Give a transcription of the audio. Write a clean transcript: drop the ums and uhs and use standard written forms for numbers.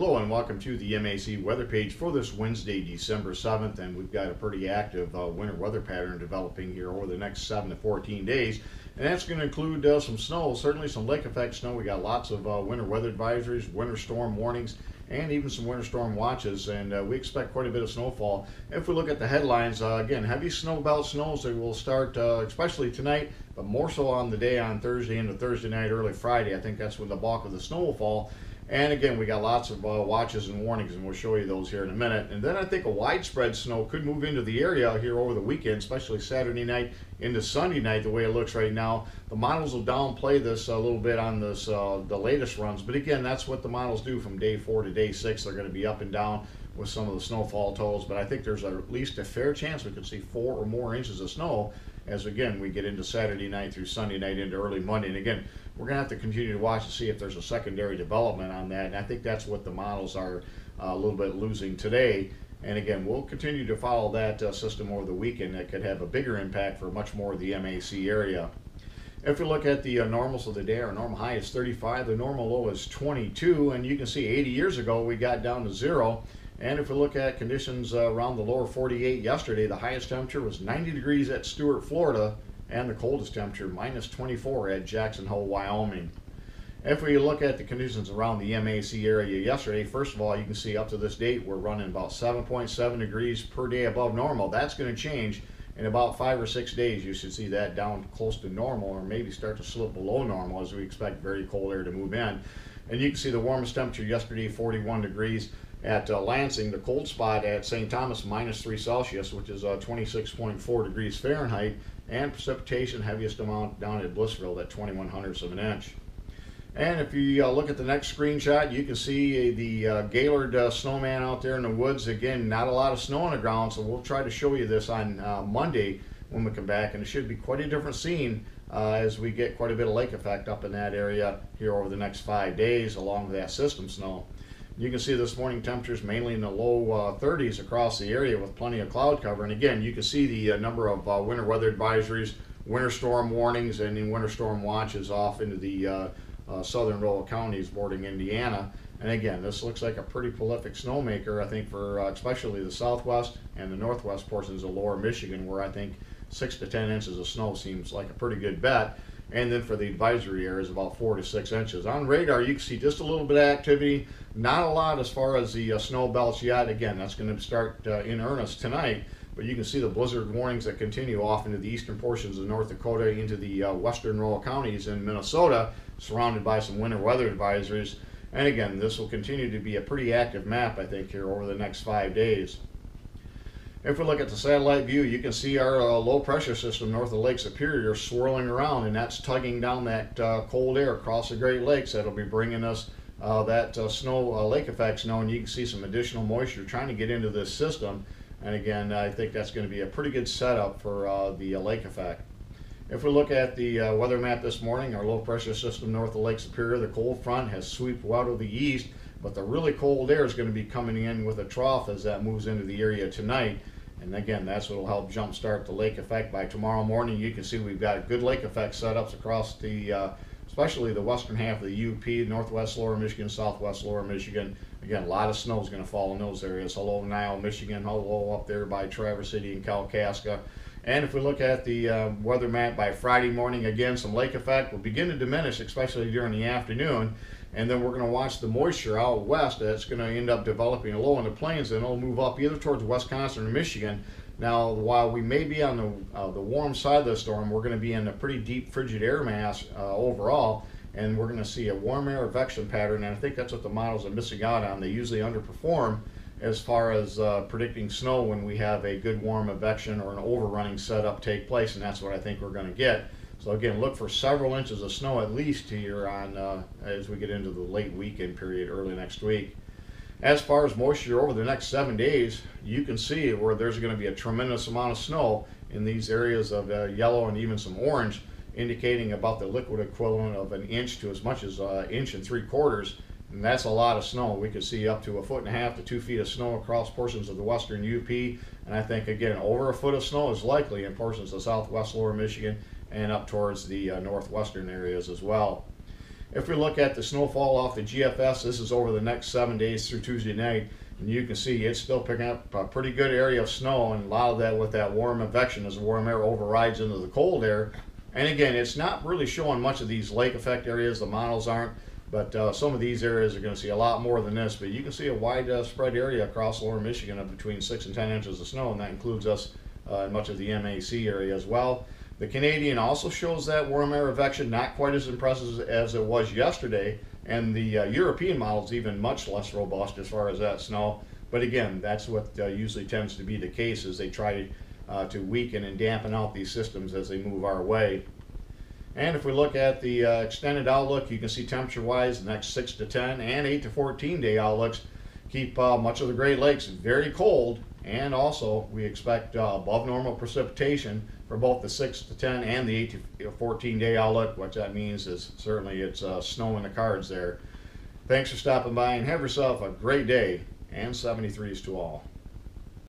Hello and welcome to the MAC weather page for this Wednesday, December 7th, and we've got a pretty active winter weather pattern developing here over the next 7 to 14 days, and that's going to include some snow, certainly some lake effect snow. We got lots of winter weather advisories, winter storm warnings, and even some winter storm watches, and we expect quite a bit of snowfall. If we look at the headlines, again, heavy snow belt snows that will start especially tonight, but more so on the day on Thursday into Thursday night, early Friday. I think that's when the bulk of the snow will fall. And again, we got lots of watches and warnings, and we'll show you those here in a minute. And then I think a widespread snow could move into the area here over the weekend, especially Saturday night into Sunday night, the way it looks right now. The models will downplay this a little bit on this the latest runs, but again, that's what the models do from day 4 to day 6. They're going to be up and down with some of the snowfall totals, but I think there's at least a fair chance we could see 4 or more inches of snow as, again, we get into Saturday night through Sunday night into early Monday. And again, we're going to have to continue to watch to see if there's a secondary development on that, and I think that's what the models are a little bit losing today. And again, we'll continue to follow that system over the weekend. That could have a bigger impact for much more of the MAC area. If we look at the normals of the day, our normal high is 35, the normal low is 22, and you can see 80 years ago we got down to 0. And if we look at conditions around the lower 48 yesterday, the highest temperature was 90 degrees at Stuart, Florida, and the coldest temperature, minus 24 at Jackson Hole, Wyoming. If we look at the conditions around the MAC area yesterday, first of all, you can see up to this date, we're running about 7.7 degrees per day above normal. That's going to change in about 5 or 6 days. You should see that down close to normal, or maybe start to slip below normal as we expect very cold air to move in. And you can see the warmest temperature yesterday, 41 degrees. At Lansing, the cold spot at St. Thomas, minus 3 Celsius, which is 26.4 degrees Fahrenheit, and precipitation heaviest amount down at Blissville at 21/100ths of an inch. And if you look at the next screenshot, you can see the Gaylord snowman out there in the woods. Again, not a lot of snow on the ground, so we'll try to show you this on Monday when we come back, and it should be quite a different scene as we get quite a bit of lake effect up in that area here over the next 5 days, along with that system snow. You can see this morning temperatures mainly in the low 30s across the area with plenty of cloud cover. And again, you can see the number of winter weather advisories, winter storm warnings, and then winter storm watches off into the southern rural counties bordering Indiana. And again, this looks like a pretty prolific snowmaker, I think, for especially the southwest and the northwest portions of lower Michigan, where I think 6 to 10 inches of snow seems like a pretty good bet. And then for the advisory areas, about 4 to 6 inches. On radar, you can see just a little bit of activity, not a lot as far as the snow belts yet. Again, that's going to start in earnest tonight, but you can see the blizzard warnings that continue off into the eastern portions of North Dakota, into the western rural counties in Minnesota, surrounded by some winter weather advisories. And again, this will continue to be a pretty active map, I think, here over the next 5 days. If we look at the satellite view, you can see our low pressure system north of Lake Superior swirling around, and that's tugging down that cold air across the Great Lakes. That'll be bringing us that snow, lake effect snow, and you can see some additional moisture trying to get into this system. And again, I think that's going to be a pretty good setup for the lake effect. If we look at the weather map this morning, our low pressure system north of Lake Superior, the cold front has swept out of the east, but the really cold air is going to be coming in with a trough as that moves into the area tonight. And again, that's what will help jumpstart the lake effect by tomorrow morning. You can see we've got good lake effect setups across the, especially the western half of the UP, northwest lower Michigan, southwest lower Michigan. Again, a lot of snow is going to fall in those areas. Hello, Niles, Michigan. Hello, up there by Traverse City and Kalkaska. And if we look at the weather map by Friday morning, again, some lake effect will begin to diminish, especially during the afternoon. And then we're going to watch the moisture out west. That's going to end up developing a low in the plains, and it'll move up either towards Wisconsin or Michigan. Now, while we may be on the warm side of the storm, we're going to be in a pretty deep frigid air mass overall, and we're going to see a warm air advection pattern, and I think that's what the models are missing out on. They usually underperform as far as predicting snow when we have a good warm advection or an overrunning setup take place, and that's what I think we're going to get. So again, look for several inches of snow at least here on as we get into the late weekend period, early next week. As far as moisture over the next 7 days, you can see where there's going to be a tremendous amount of snow in these areas of yellow and even some orange, indicating about the liquid equivalent of an inch to as much as an inch and 3/4. And that's a lot of snow. We could see up to 1.5 to 2 feet of snow across portions of the western UP. And I think, again, over a foot of snow is likely in portions of southwest lower Michigan and up towards the northwestern areas as well. If we look at the snowfall off the GFS, this is over the next 7 days through Tuesday night, and you can see it's still picking up a pretty good area of snow, and a lot of that with that warm advection as the warm air overrides into the cold air. And again, it's not really showing much of these lake effect areas, the models aren't, but some of these areas are going to see a lot more than this. But you can see a wide spread area across lower Michigan of between 6 and 10 inches of snow, and that includes us in much of the MAC area as well. The Canadian also shows that warm air advection, not quite as impressive as it was yesterday, and the European model is even much less robust as far as that snow. But again, that's what usually tends to be the case, is they try to weaken and dampen out these systems as they move our way. And if we look at the extended outlook, you can see temperature-wise, the next 6 to 10 and 8 to 14 day outlooks keep much of the Great Lakes very cold, and also we expect above normal precipitation for both the 6 to 10 and the 8 to 14 day outlook. What that means is certainly it's snow in the cards there. Thanks for stopping by, and have yourself a great day, and 73s to all.